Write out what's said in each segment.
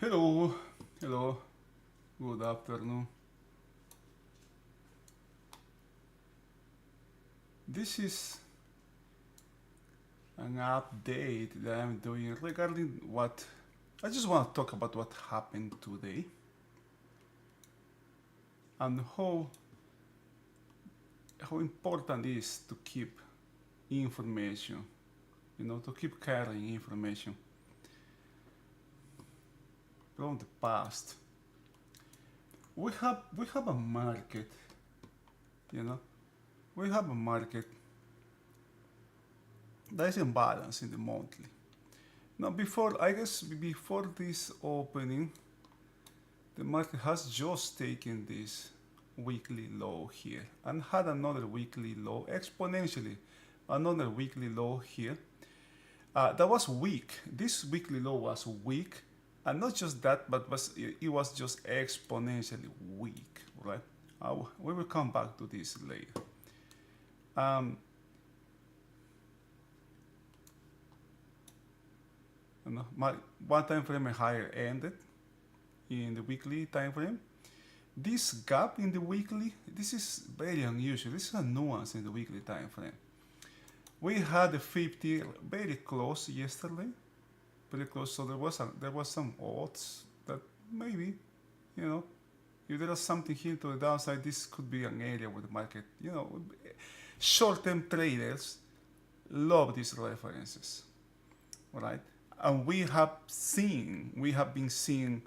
Hello, hello, good afternoon. This is an update that I'm doing regarding what I just want to talk about what happened today and how important it is to keep information, to keep carrying information from the past. We have a market, you know, we have a market that is imbalanced in the monthly. Now, before this opening, the market has just taken this weekly low here and had another weekly low exponentially, another weekly low here. That was weak. This weekly low was weak, and not just that, but it was just exponentially weak, right? We will come back to this later. Um, my one time frame higher ended in the weekly time frame. This gap in the weekly, this is very unusual. This is a nuance in the weekly time frame. We had the 50 very close yesterday, very close. So there was some odds that maybe, you know, if there is something here to the downside, this could be an area where the market, short-term traders love these references, right? And we have been seeing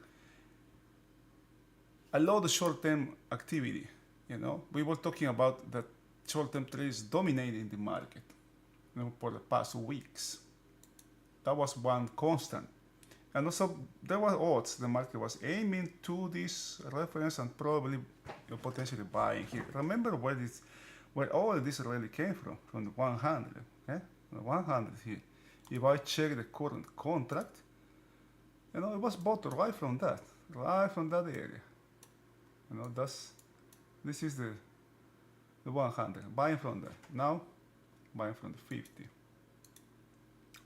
a lot of short-term activity. We were talking about that short-term trades dominating the market, for the past weeks. That was one constant. And also, there were odds the market was aiming to this reference and probably potentially buying here. Remember where all of this really came from the 100, okay? The 100 here. If I check the current contract, it was bought right from that area. This is the 100, buying from that. Now, buying from the 50.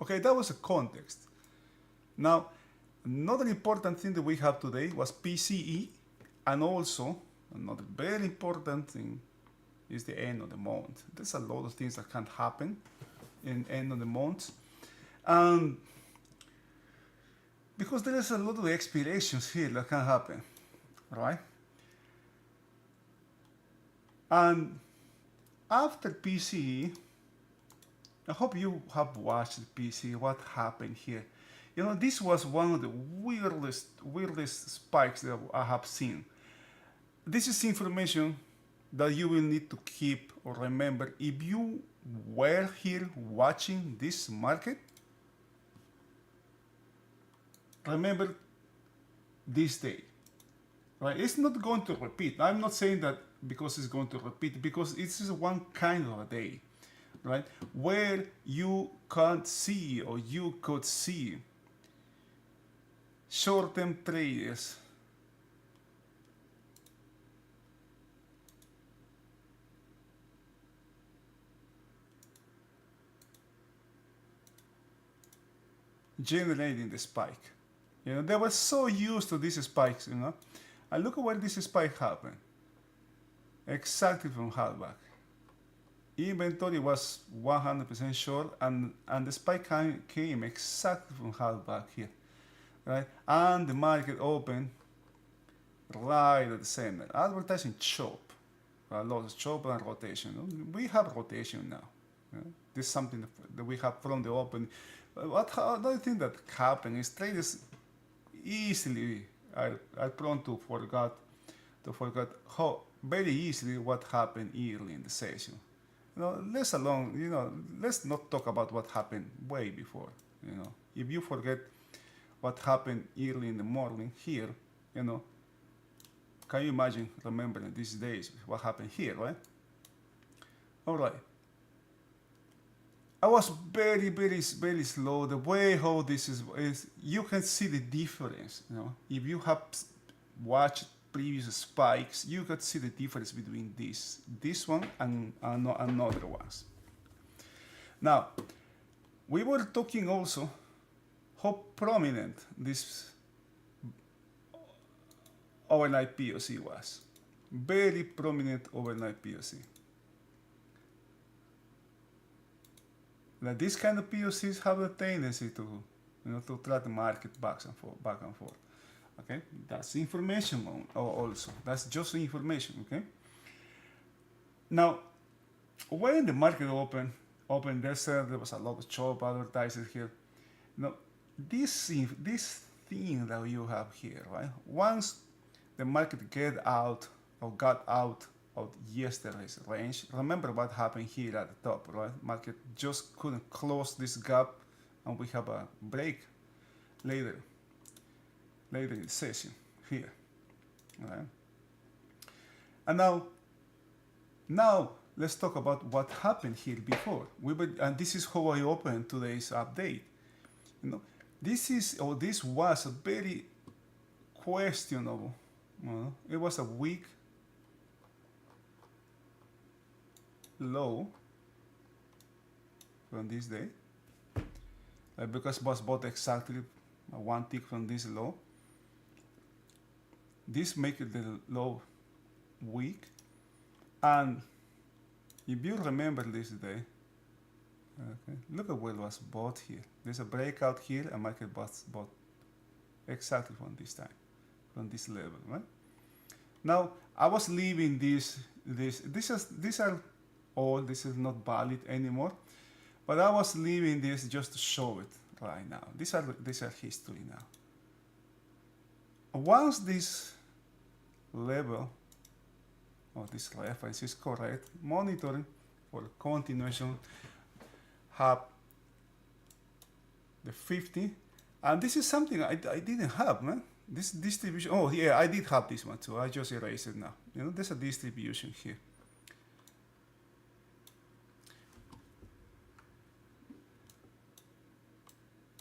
Okay, that was a context. Now, another important thing that we have today was PCE, and also another very important thing is the end of the month. There's a lot of things that can happen in end of the month, and because there is a lot of expirations here that can happen, right? And after PCE, I hope you have watched the PCE, what happened here. This was one of the weirdest spikes that I have seen. This is information that you will need to keep or remember if you were here watching this market. Remember this day, right? It's not going to repeat. I'm not saying that because it's going to repeat, because it's just one kind of a day, right? Where you can't see, or you could see, short-term traders generating the spike. They were so used to these spikes, and look at where this spike happened. Exactly from hardback. Inventory was 100% short, and the spike came exactly from hardback here, right? And the market opened right at the center. Advertising chop, a lot of chop and rotation. We have rotation now. This is something that we have from the open. Another thing that happened is traders easily are prone to forget how very easily what happened early in the session. Let's not talk about what happened way before. If you forget what happened early in the morning here, can you imagine remembering these days what happened here, right? All right. I was very, very, very slow. The way how this is you can see the difference. If you have watched previous spikes, you could see the difference between this one and another ones. Now, we were talking also how prominent this overnight POC was. Very prominent overnight POC. Now, these kind of POCs have a tendency to, to try to market back and forth, back and forth. Okay, that's information also. That's just information. Okay. Now, when the market opened, there was a lot of job advertisers here. Now, this thing that you have here, right? Once the market got out of yesterday's range, remember what happened here at the top, right? Market just couldn't close this gap, and we have a break later in the session here, right? And now let's talk about what happened here before. And this is how I opened today's update. This was a very questionable. It was a weak low from this day, because it was bought exactly one tick from this low. This makes the low weak, and if you remember this day, okay, look at what was bought here. There's a breakout here, and market was bought exactly from this time, from this level, right? Now I was leaving this is not valid anymore, but I was leaving this just to show it right now. These are history now. Once this level or this reference is correct, monitoring for continuation have the 50, and this is something I didn't have, man. This distribution. Oh yeah, I did have this one too. I just erased it now. There's a distribution here.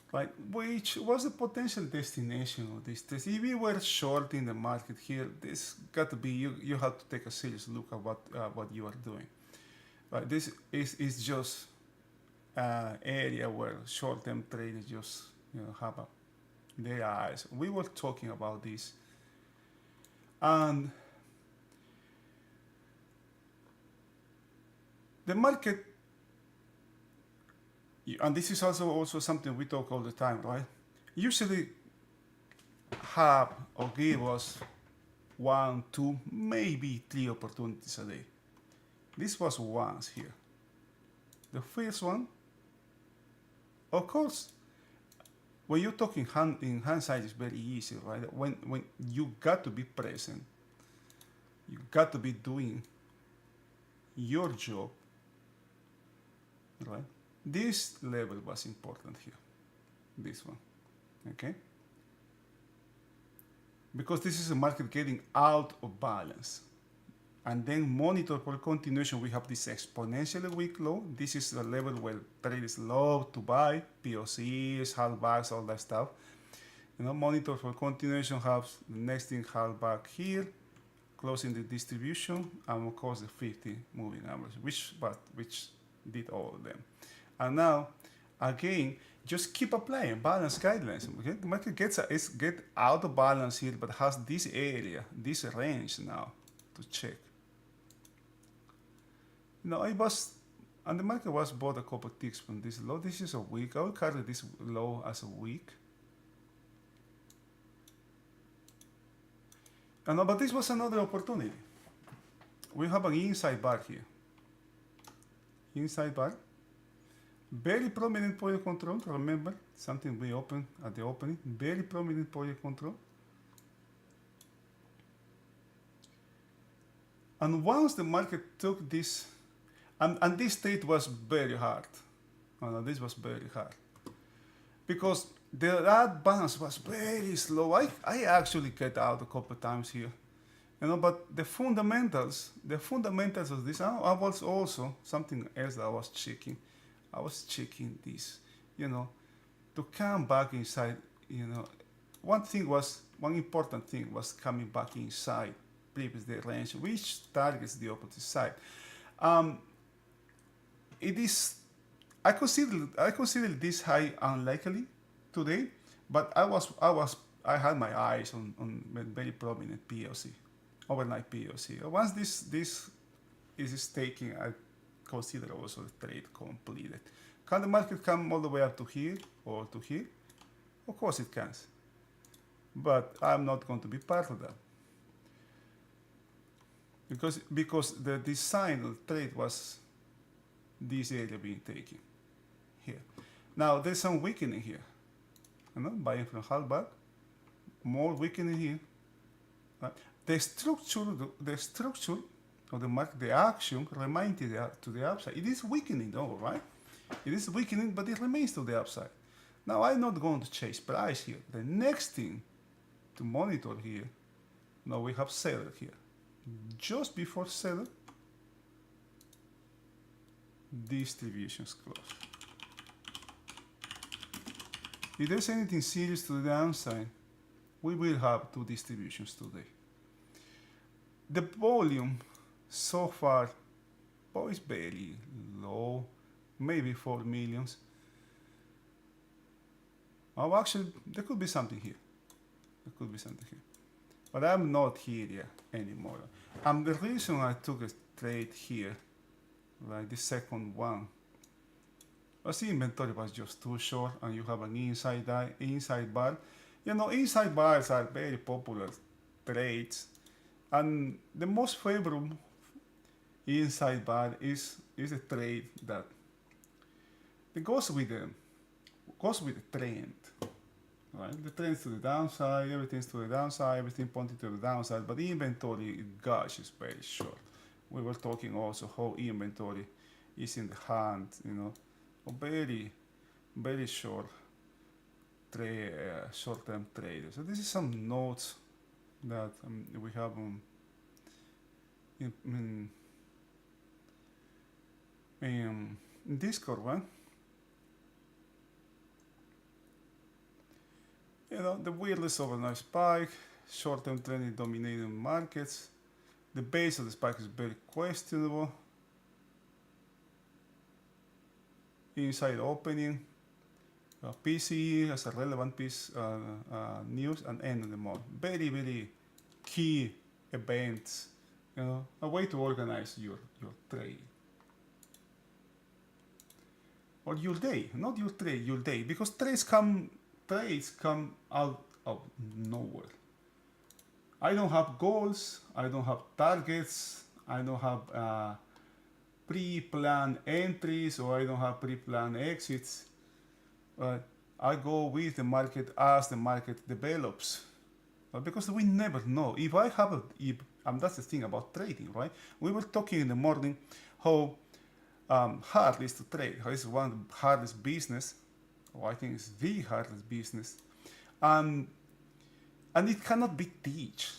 Right, which was the potential destination of this test. If you were shorting the market here, this got to be, you have to take a serious look at what you are doing. Right, this is just an area where short-term traders just have their eyes. We were talking about this, and the market. And this is also something we talk all the time, right? Usually have or give us 1, 2, maybe 3 opportunities a day. This was once here. The first one, of course, when you're talking in hindsight, it's very easy, right? When you got to be present, you got to be doing your job, right? This level was important here, this one, okay? Because this is a market getting out of balance. And then monitor for continuation, we have this exponentially weak low. This is the level where traders love to buy, POCs, halfbacks, all that stuff. Monitor for continuation has the next thing halfback here, closing the distribution, and of course the 50 moving average, which did all of them. And now, again, just keep applying balance guidelines. Okay? The market gets out of balance here, but has this area, this range now to check. And the market was bought a couple of ticks from this low. This is a weak. I will carry this low as a weak. But this was another opportunity. We have an inside bar here. Inside bar. Very prominent point of control. Remember, something we opened at the opening. Very prominent point of control. And once the market took this, and this trade was very hard. This was very hard. Because that bounce was very slow. I actually get out a couple of times here. But the fundamentals of this, I was also, something else that I was checking. I was checking this, to come back inside, one important thing was coming back inside previous day range, which targets the opposite side. I consider this high unlikely today, but I I had my eyes on very prominent POC, overnight POC. Once this is taking, I consider also the trade completed. Can the market come all the way up to here or to here? Of course it can, but I'm not going to be part of that because the design of the trade was this area being taken here. Now there's some weakening here. Buying from Halbach, more weakening here. The structure of the market, the action remains to the upside. It is weakening though, right? It is weakening, but it remains to the upside. Now I'm not going to chase price here. The next thing to monitor here, now we have seller here. Just before seller, distributions close. If there's anything serious to the downside, we will have two distributions today. The volume so far is very low, maybe 4 millions. Oh, actually, there could be something here. There could be something here. But I'm not here anymore. The reason I took a trade here, like the second one, was the inventory was just too short and you have an inside bar. Inside bars are very popular trades, and the most favorable inside bar is a trade that goes with the trend. Right? The trend's to the downside, everything's to the downside, everything pointing to the downside, but the inventory, gosh, is very short. We were talking also how inventory is in the hand, very, very short short-term traders. So this is some notes that we have in Discord, right? The weirdness overnight spike, short-term trending dominating markets. The base of the spike is very questionable. Inside opening, PCE as a relevant piece news, and end of the month. Very, very key events. A way to organize your trade. Or your day, not your trade, your day, because trades come out of nowhere. I don't have goals, I don't have targets, I don't have pre-planned entries, or I don't have pre-planned exits. I go with the market as the market develops, because we never know. And that's the thing about trading, right? We were talking in the morning how hard it is to trade, how it's one of the hardest business, or I think it's the hardest business, and it cannot be taught.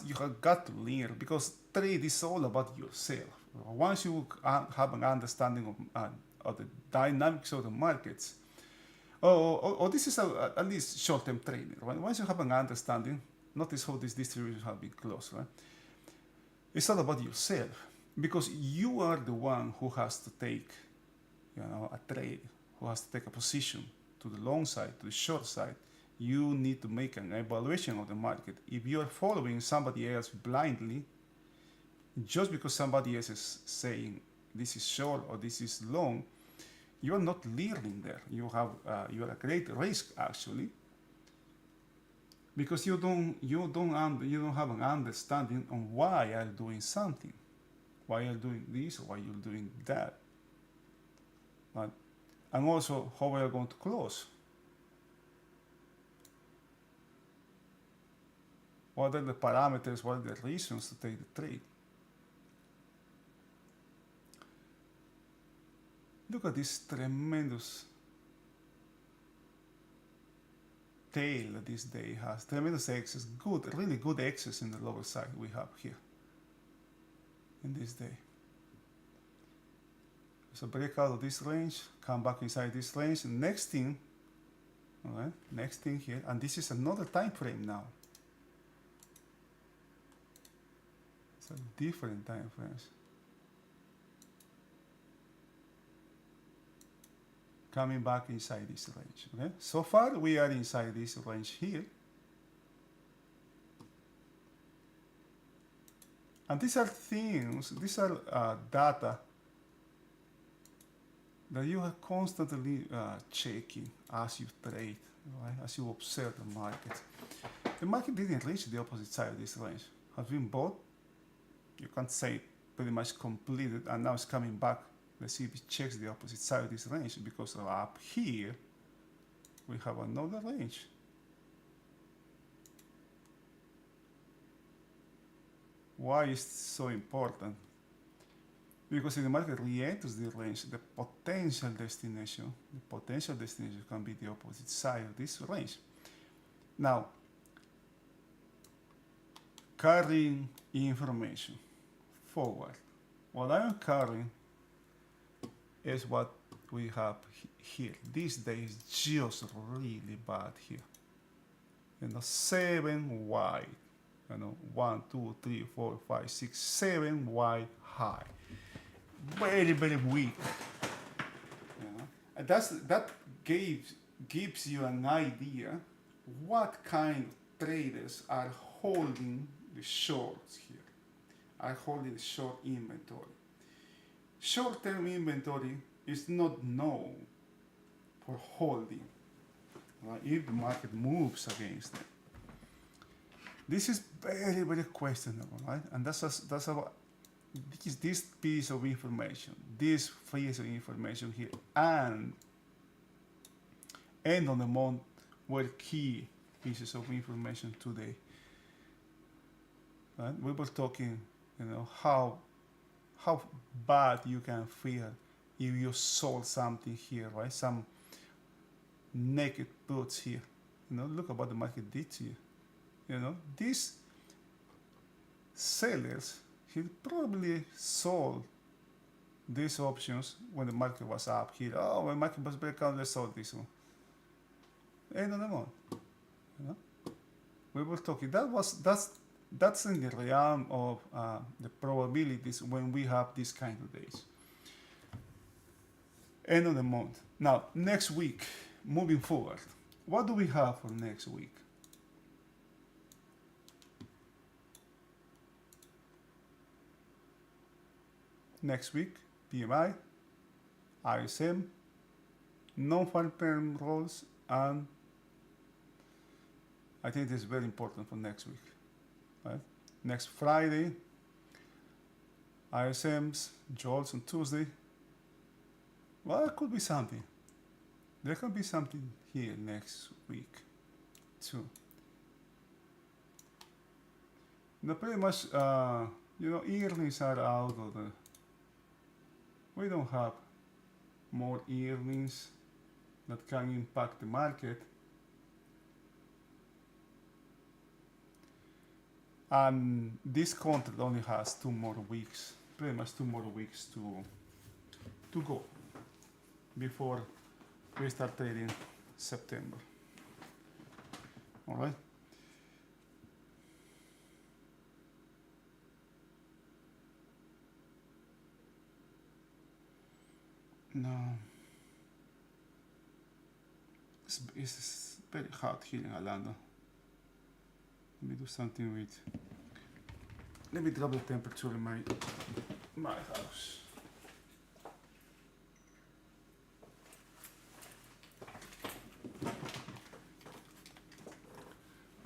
You have got to learn, because trade is all about yourself. Once you have an understanding of the dynamics of the markets, this is at least short-term trading, right? Once you have an understanding, notice how these distributions have been closed, right? It's all about yourself, because you are the one who has to take, a trade, who has to take a position to the long side, to the short side. You need to make an evaluation of the market. If you are following somebody else blindly, just because somebody else is saying this is short or this is long, you are not learning there. You are a great risk, actually, because you don't have an understanding on why you're doing something, why you're doing this, or why you're doing that, and also how we are going to close. What are the parameters? What are the reasons to take the trade? Look at this tremendous tail that this day has. Tremendous excess, really good excess in the lower side we have here in this day. So break out of this range, come back inside this range. Next thing, all right, next thing here, and this is another time frame now. It's a different time frames. Coming back inside this range. Okay, so far we are inside this range here. And these are things, these are data that you are constantly checking as you trade, right? As you observe the market. The market didn't reach the opposite side of this range. Has been bought, you can't say pretty much completed, and now it's coming back. Let's see if it checks the opposite side of this range, because up here we have another range. Why is it so important? Because if the market re-enters the range, the potential destination can be the opposite side of this range. Now, carrying information forward. What I am carrying is what we have here. These days, just really bad here. 7 wide. 1, 2, 3, 4, 5, 6, 7 wide high. Very, very weak. And that gives you an idea what kind of traders are holding the shorts here, are holding the short inventory. Short-term inventory is not known for holding, right, if the market moves against it. This is very, very questionable, right? And that's about this piece of information, this piece of information here, and end of the month were key pieces of information today. Right? We were talking, how bad you can feel if you sold something here, right? Some naked puts here. Look at what the market did to you. These sellers, he probably sold these options when the market was up here. Oh, when the market was back down, let's sold this one. End of the month. We were talking. That's in the realm of the probabilities when we have these kind of days. End of the month. Now, next week, moving forward, what do we have for next week? Next week, PMI, ISM, non-farm payroll rolls, and I think this is very important for next week. Right? Next Friday, ISMs, JOLTS on Tuesday. Well, it could be something. There could be something here next week, too. Pretty much, earnings are out of the. We don't have more earnings that can impact the market. And this contract only has 2 more weeks, pretty much 2 more weeks to go before we start trading September. All right. No, it's very hot here in Orlando. Let me do something with. Let me drop the temperature in my house.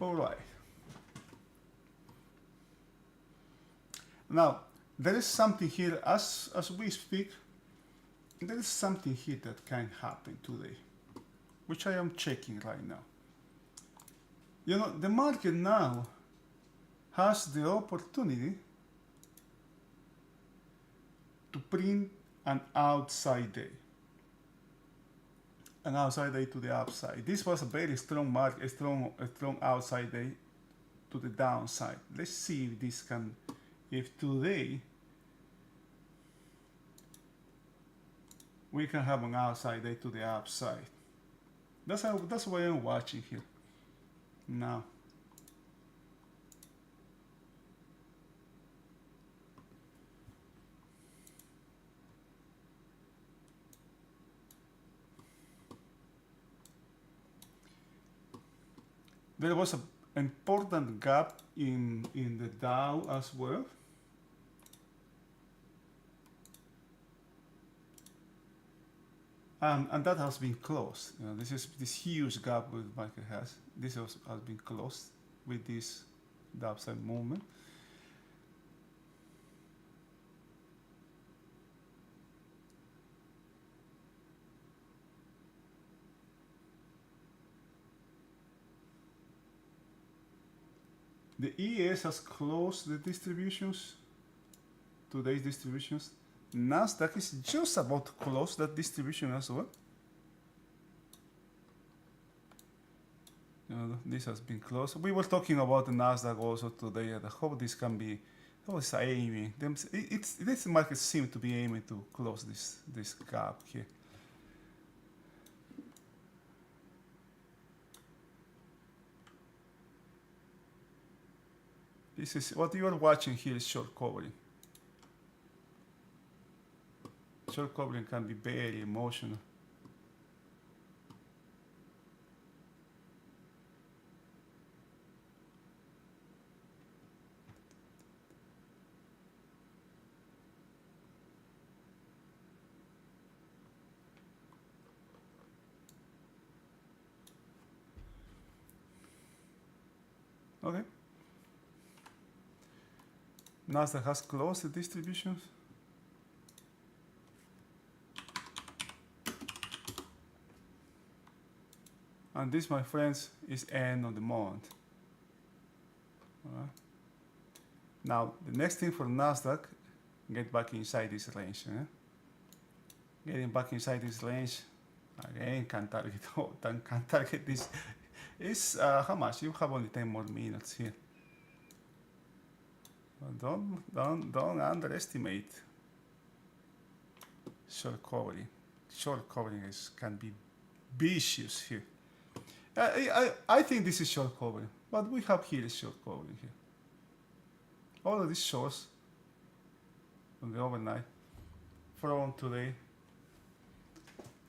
All right. Now there is something here as we speak. There is something here that can happen today, which I am checking right now. The market now has the opportunity to print an outside day. An outside day to the upside. This was a very strong market, a strong outside day to the downside. Let's see if today we can have an outside day to the upside. That's what I'm watching here. Now. There was an important gap in the Dow as well. And that has been closed. You know, this is this huge gap with market has. This has been closed with this the upside movement. The ES has closed the distributions, today's distributions. Nasdaq is just about to close that distribution as well. This has been closed. We were talking about the Nasdaq also today, and I hope this can be. I was aiming. This market seems to be aiming to close this gap here. This is what you are watching here is short covering. Short covering can be very emotional. Okay. Nasdaq has closed the distributions. And this, my friends, is end of the month. Now, the next thing for Nasdaq, get back inside this range. Getting back inside this range, again, can target this. Is how much? You have only 10 more minutes here. Don't underestimate short covering. Short covering can be vicious here. I think this is short covering, but we have here short covering here. All of these shorts on the overnight from today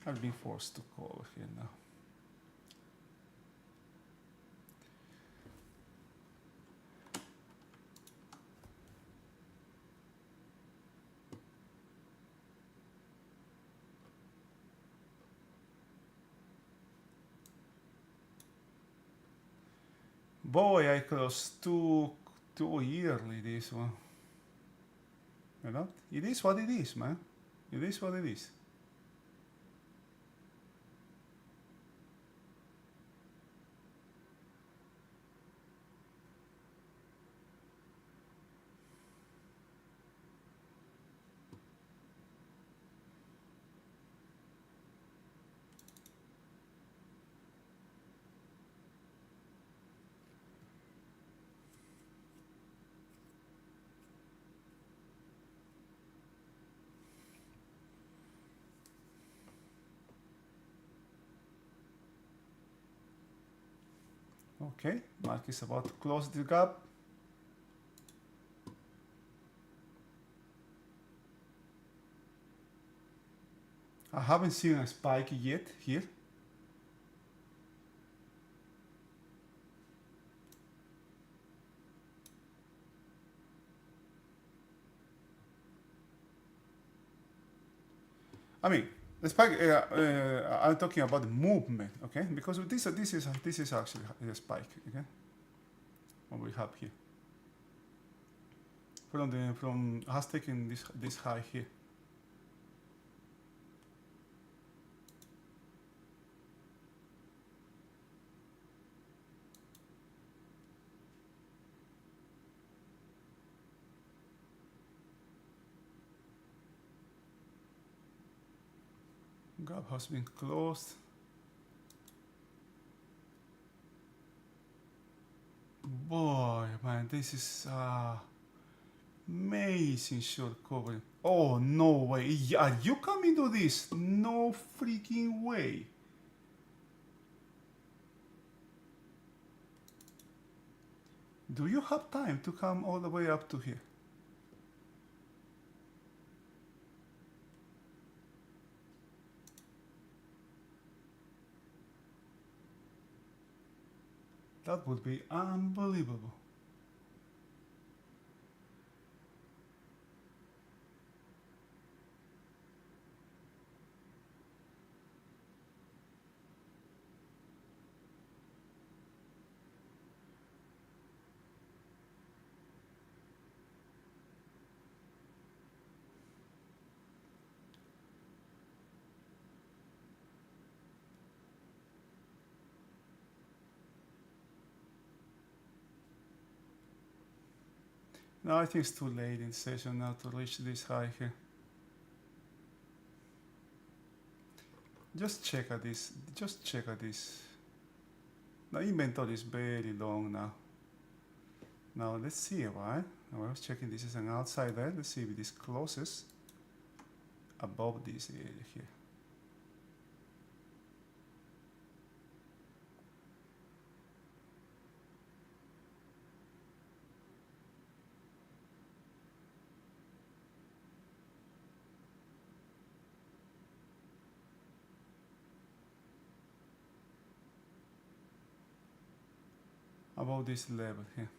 have been forced to cover here now. Boy, I closed too early this one. You know, it is what it is, man. It is what it is. Okay, market is about to close the gap. I haven't seen a spike yet here. I mean, the spike. I'm talking about the movement, okay? Because this is actually a spike, okay? What we have here from has taken this high here. Gap has been closed. Boy, man, this is amazing short covering. Oh, no way. Are you coming to this? No freaking way. Do you have time to come all the way up to here? That would be unbelievable. No, I think it's too late in the session now to reach this high here. Just check at this. Just check at this. The inventory is very long now. Now let's see, right? I was checking this is an outside there. Let's see if this closes above this area here. Above this level here.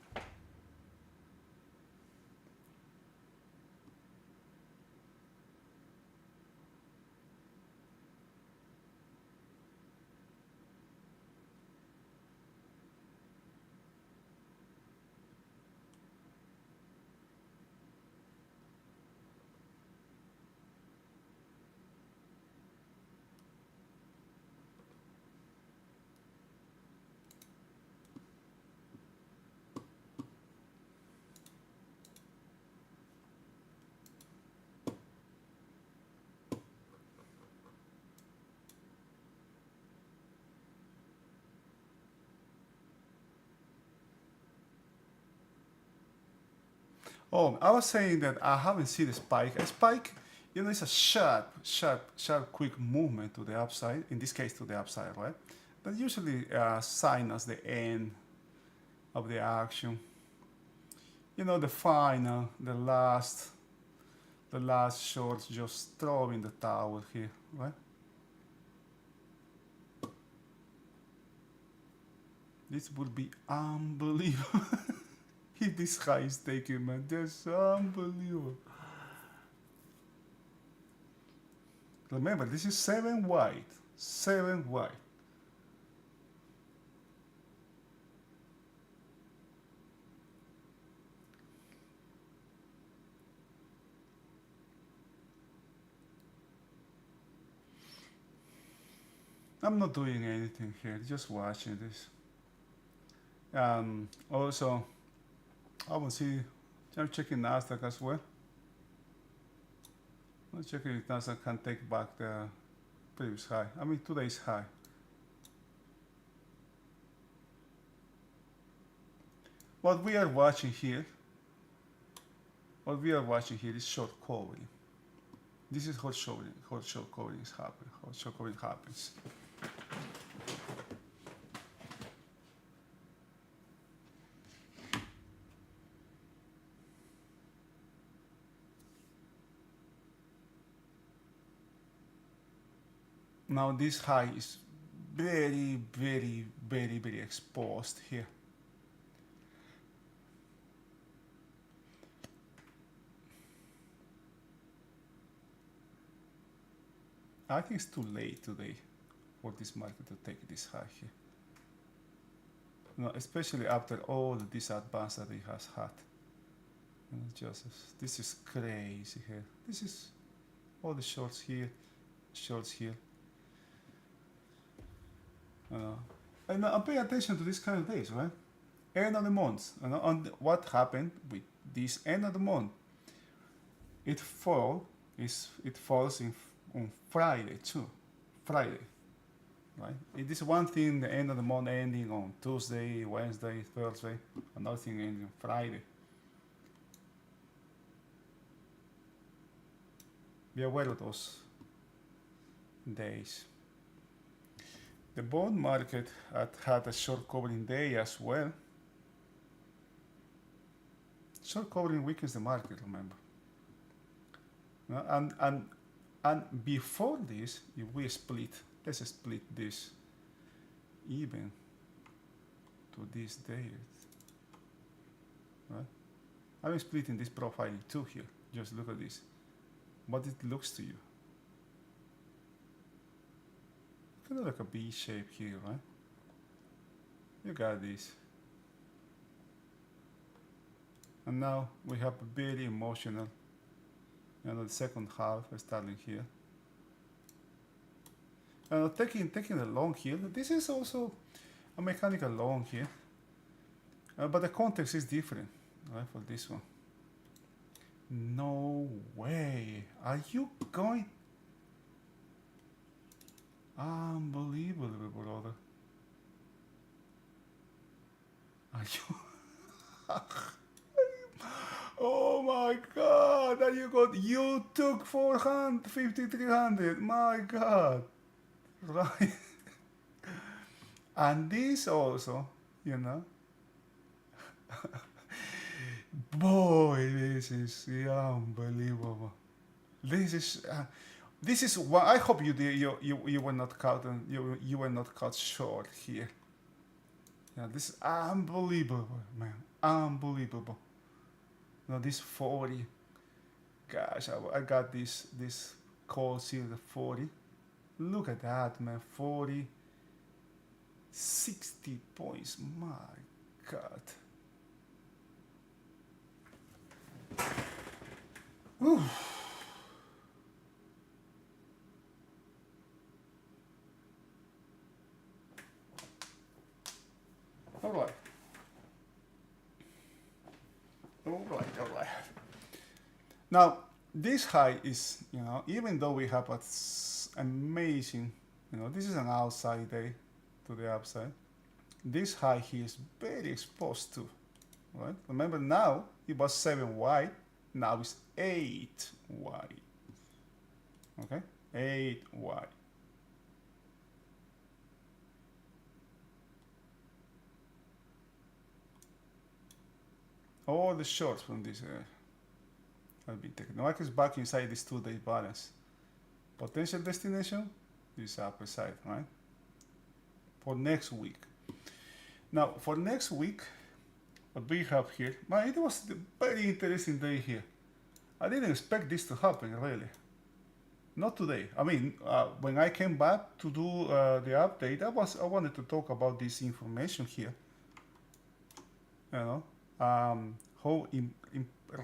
Oh, I was saying that I haven't seen a spike. A spike, you know, it's a sharp, quick movement to the upside. In this case, to the upside, right? That usually sign as the end of the action. You know, the final, the last short, just throwing the towel here, right? This would be unbelievable. If this high is taken, man, that's unbelievable. Remember, this is 7 wide. 7 wide. I'm not doing anything here, just watching this. Also, I will see, I'm checking Nasdaq as well. I'm checking if Nasdaq can take back the previous high. I mean, today's high. What we are watching here is short covering. This is how short covering is happening. How short covering happens. Now this high is very exposed here. I think it's too late today for this market to take this high here. No, especially after all the disadvantage that it has had. This is crazy here. This is all the shorts here, shorts here. And I'm paying attention to this kind of days, right? End of the month. On what happened with this end of the month? It falls on Friday too. Friday, right? It is one thing the end of the month ending on Tuesday, Wednesday, Thursday. Another thing ending on Friday. Be aware of those days. The bond market had a short covering day as well. Short covering weakens the market, remember. And before this, if we split, let's split this even to this day. Right? I'm splitting this profile in two here. Just look at this. What it looks to you. Kind of like a B shape here, right? You got this. And now we have a very emotional, the second half starting here. Taking a long here. This is also a mechanical long here, but the context is different, right? For this one, No way. Are you going? Unbelievable, brother. Are you? Oh my God! Are you got? You took 400, 5,300. My God! Right. And this also, you know, boy, this is unbelievable. This is what I hope you were not caught and you were not caught short here. Yeah, this is unbelievable, man, unbelievable. No, this 40. Gosh, I got this cold silver 40. Look at that, man, 40, 60 points. My God. Whew. All right. All right, all right. Now, this high is, even though we have an amazing, this is an outside day to the upside. This high here is very exposed to, right? Remember now it was 7 wide, now it's 8 wide. Okay, 8 wide. All the shorts from this have been taken. The market is back inside this 2-day balance. Potential destination, this upper side, right? For next week. Now, for next week, what we have here, man, it was a very interesting day here. I didn't expect this to happen, really. Not today. I mean, when I came back to do the update, I wanted to talk about this information here. How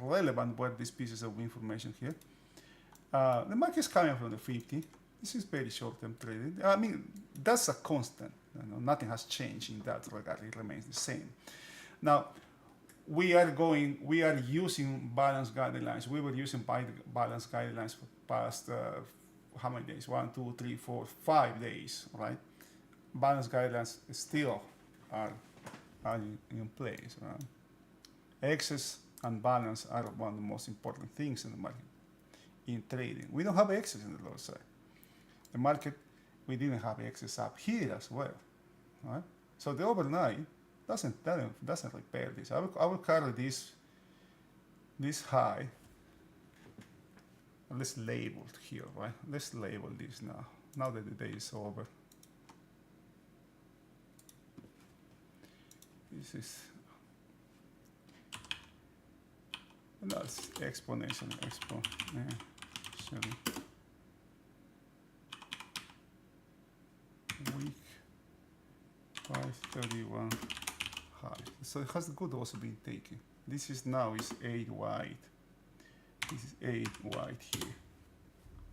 relevant were these pieces of information here. The market is coming from the 50. This is very short-term trading. I mean, that's a constant. Nothing has changed in that regard. It remains the same. Now, we are using balance guidelines. We were using balance guidelines for past, how many days? 1, 2, 3, 4, 5 days, right? Balance guidelines still are in place, right? Excess and balance are one of the most important things in the market, in trading. We don't have excess in the low side. The market, we didn't have excess up here as well, right? So the overnight doesn't repair this. I will carry this high. Let's label it here, right? Let's label this now that the day is over. This is that's exponential. Week 531 high. So it has good also been taken. This is now is 8 wide. This is 8 wide here.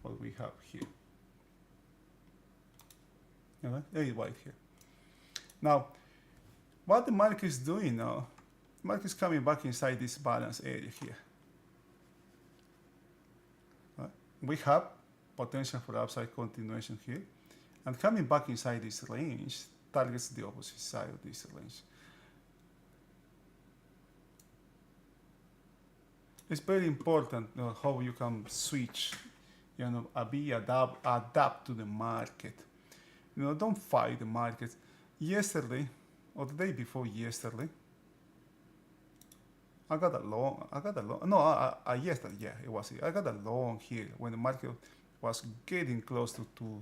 What we have here. 8 wide here. Now, what the market is doing now, the market is coming back inside this balance area here. We have potential for upside continuation here. And coming back inside this range targets the opposite side of this range. It's very important how you can switch, adapt to the market. Don't fight the market. Yesterday, or the day before yesterday, I got a long, yesterday, yeah, it was, I got a long here when the market was getting close to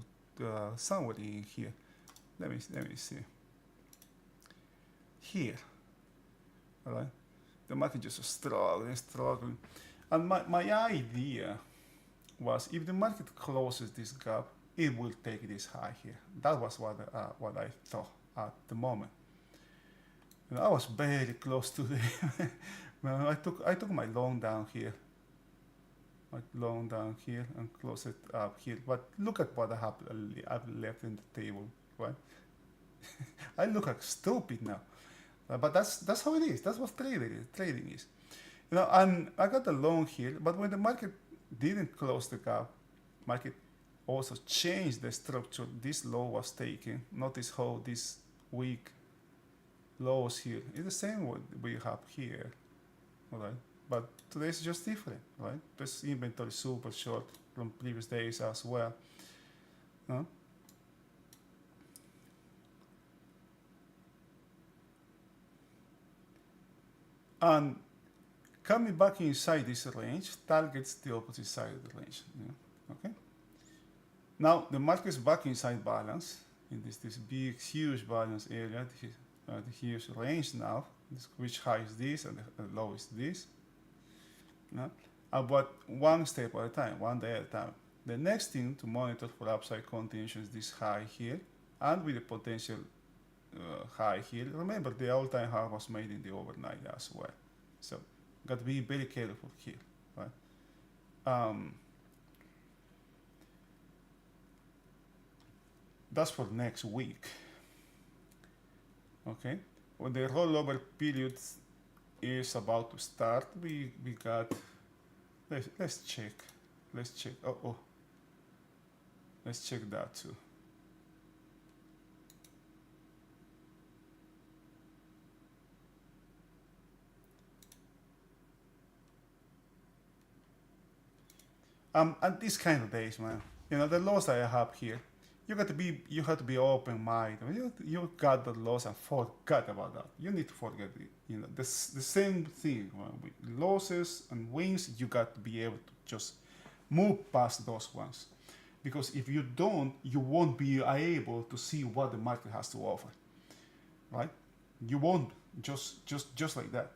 somewhere in here. Let me see. Here, all right? The market just struggling. And my idea was if the market closes this gap, it will take this high here. That was what I thought at the moment. I was very close to the. I took my long down here. And close it up here. But look at what I've left in the table, right? I look like stupid now. But that's how it is. That's what trading is. You know, and I got a long here, but when the market didn't close the gap, market also changed the structure this low was taken. Notice how this weak lows here is the same what we have here, all right? But today is just different, right? This inventory super short from previous days as well. No? And coming back inside this range targets the opposite side of the range. Okay. Now the market is back inside balance in this big huge balance area. This is the huge range now. Which high is this and the low is this. But one step at a time, one day at a time. The next thing to monitor for upside continuation is this high here, and with the potential high here. Remember, the all-time high was made in the overnight as well, so got to be very careful here, right? That's for next week. Okay, when the rollover period is about to start, we got. Let's check. Let's check. Oh. Let's check that too. At these kind of days, man, you know, the loss that I have here, you have to be open-minded. You got the loss and forgot about that. You need to forget it. You know, the same thing with losses and wins. You got to be able to just move past those ones, because if you don't, you won't be able to see what the market has to offer, right? You won't just like that,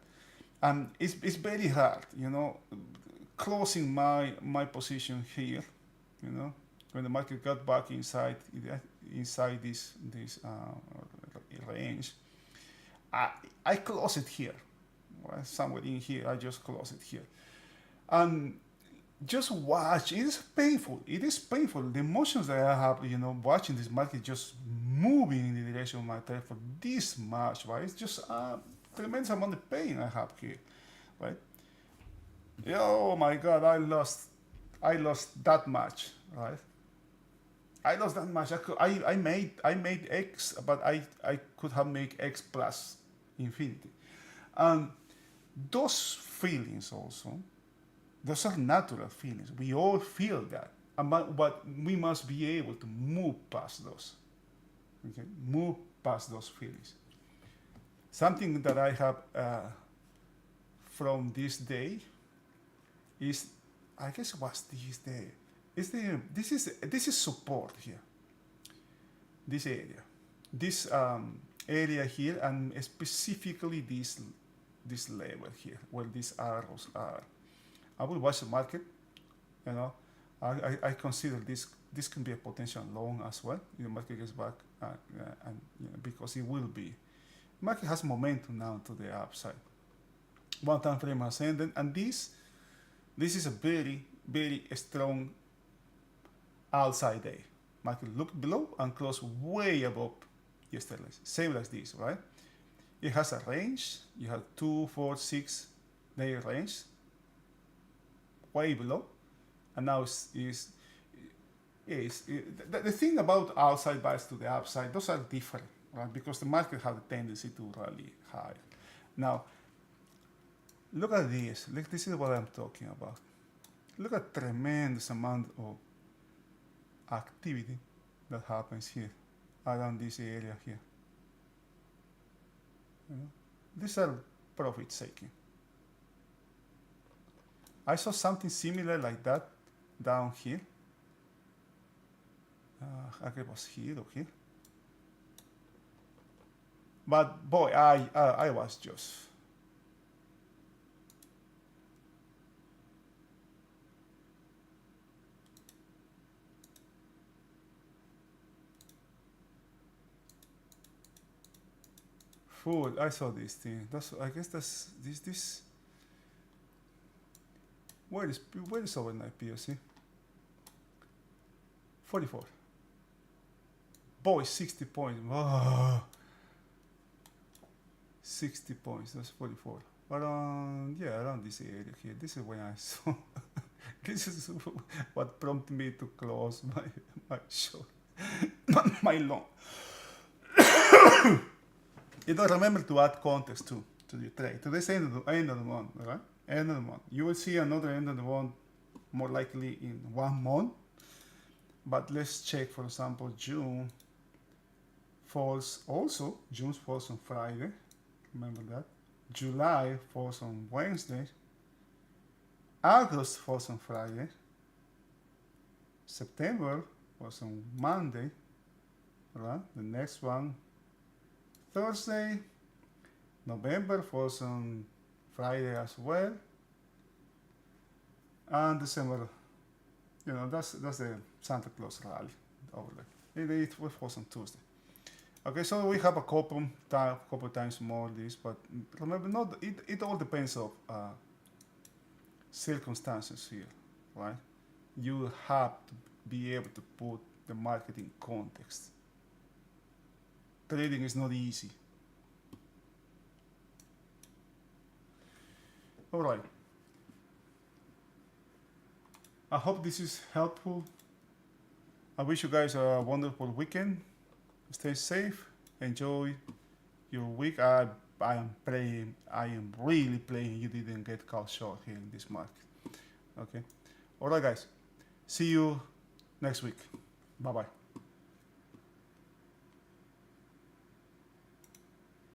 and it's very hard, you know, closing my position here, you know, when the market got back inside this range. I close it here, right? Somewhere in here. I just close it here, and just watch. It is painful. It is painful. The emotions that I have, you know, watching this market just moving in the direction of my trade for this much, right? It's just tremendous amount of pain I have here, right? Yeah, oh my God, I lost that much, right? I lost that much. I made X, but I could have made X plus infinity, and those feelings also. Those are natural feelings. We all feel that, but we must be able to move past those. Okay, move past those feelings. Something that I have from this day is, I guess it was this day. This is support here. This area here, and specifically this level here, where these arrows are. I will watch the market. You know, I consider this can be a potential long as well. The market gets back, and you know, because it will be. The market has momentum now to the upside. One time frame has ended, and this is a very strong outside day. Market looked below and closed way above yesterday's. Same as this, right? It has a range. You have 2, 4, 6 day range, way below, and now the thing about outside bias to the upside, those are different, right? Because the market has a tendency to rally high. Now, look at this. Look, this is what I'm talking about. Look at tremendous amount of activity that happens here, around this area here. You know? These are profit taking. I saw something similar like that down here. I guess it was here or here. But boy, I was just. Food. I saw this thing. I guess that's this. Where is overnight POC? 44. Boy, 60 points. Oh, 60 points. That's 44. But yeah, around this area here. This is when I saw. This is what prompted me to close my short, my long. Remember to add context to the trade. Today's end of the month, right? End of the month. You will see another end of the month more likely in 1 month. But let's check, for example, June falls also. June falls on Friday. Remember that. July falls on Wednesday. August falls on Friday. September was on Monday. Right? The next one, Thursday. November falls on Friday as well. And December, that's the Santa Claus rally over there. It falls on Tuesday. Okay, so we have a couple times more this, but remember, it all depends on circumstances here, right? You have to be able to put the market in context. Trading is not easy. All right. I hope this is helpful. I wish you guys a wonderful weekend. Stay safe. Enjoy your week. I am really praying you didn't get caught short here in this market. Okay. All right, guys. See you next week. Bye-bye.